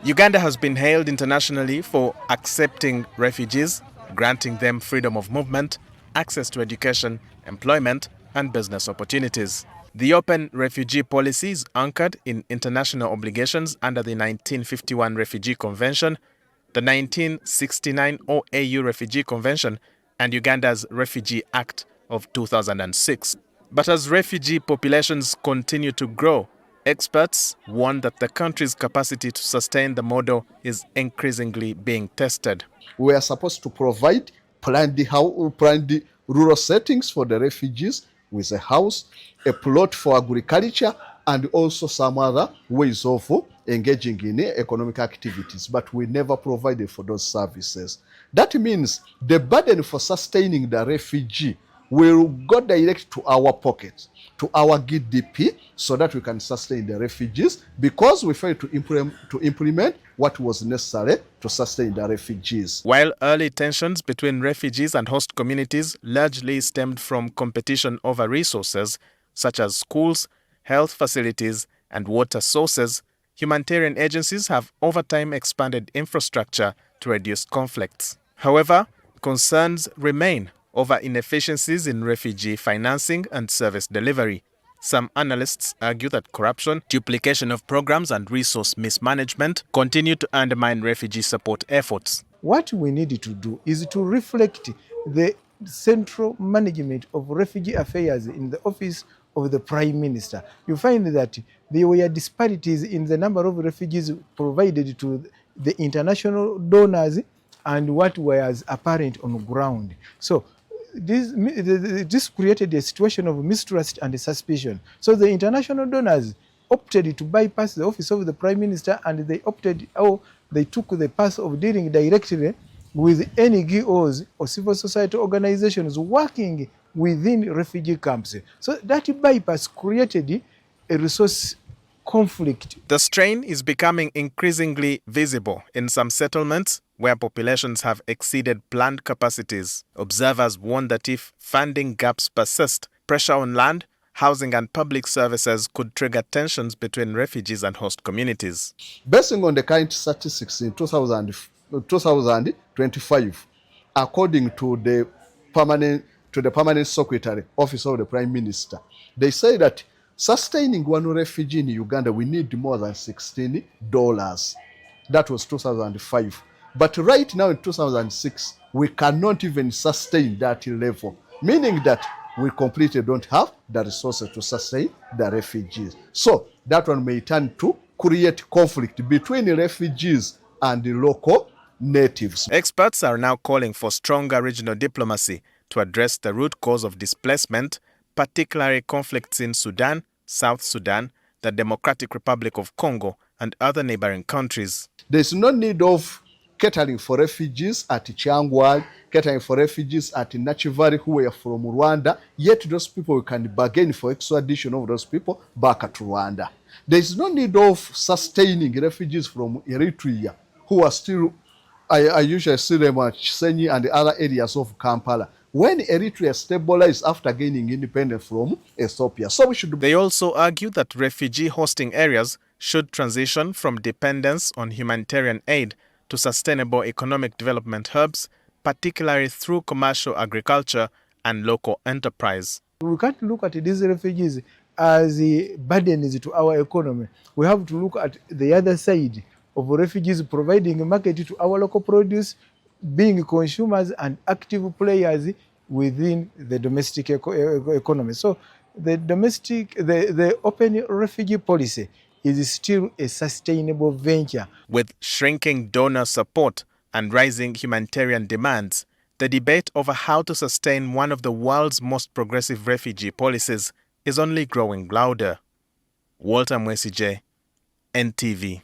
Uganda has been hailed internationally for accepting refugees, granting them freedom of movement, access to education, employment, and business opportunities. The open refugee policy is anchored in international obligations under the 1951 Refugee Convention, the 1969 OAU Refugee Convention, and Uganda's Refugee Act of 2006. But as refugee populations continue to grow, experts warn that the country's capacity to sustain the model is increasingly being tested. We are supposed to provide planned rural settings for the refugees with a house, a plot for agriculture, and also some other ways of engaging in economic activities. But we never provided for those services. That means the burden for sustaining the refugee will go direct to our pockets, to our GDP, so that we can sustain the refugees, because we failed to implement what was necessary to sustain the refugees. While early tensions between refugees and host communities largely stemmed from competition over resources, such as schools, health facilities, and water sources, humanitarian agencies have over time expanded infrastructure to reduce conflicts. However, concerns remain over inefficiencies in refugee financing and service delivery. Some analysts argue that corruption, duplication of programs, and resource mismanagement continue to undermine refugee support efforts. What we need to do is to reflect the central management of refugee affairs in the office of the Prime Minister. You find that there were disparities in the number of refugees provided to the international donors and what was apparent on the ground. So this created a situation of mistrust and suspicion. So the international donors opted to bypass the office of the Prime Minister, and they took the path of dealing directly with NGOs or civil society organizations working within refugee camps. So that bypass created a resource conflict. The strain is becoming increasingly visible in some settlements where populations have exceeded planned capacities. Observers warn that if funding gaps persist, pressure on land, housing, and public services could trigger tensions between refugees and host communities. Based on the current statistics in 2025, according to the permanent secretary, office of the Prime Minister, they say that sustaining one refugee in Uganda, we need more than $16. That was 2005. But right now in 2006, we cannot even sustain that level, meaning that we completely don't have the resources to sustain the refugees. So that one may turn to create conflict between the refugees and the local natives. Experts are now calling for stronger regional diplomacy to address the root cause of displacement, particularly conflicts in Sudan, South Sudan, the Democratic Republic of Congo, and other neighboring countries. There's no need of catering for refugees at Changwal, catering for refugees at Nachivari who were from Rwanda, yet those people can bargain for extradition of those people back to Rwanda. There's no need of sustaining refugees from Eritrea who are still, I usually see them at Chisenyi and the other areas of Kampala, when Eritrea stabilized after gaining independence from Ethiopia. So we should. They also argue that refugee hosting areas should transition from dependence on humanitarian aid to sustainable economic development hubs, particularly through commercial agriculture and local enterprise. We can't look at these refugees as burdens to our economy. We have to look at the other side of refugees providing a market to our local produce, being consumers and active players within the domestic economy. So the open refugee policy is still a sustainable venture. With shrinking donor support and rising humanitarian demands, the debate over how to sustain one of the world's most progressive refugee policies is only growing louder. Walter Mwesije, NTV.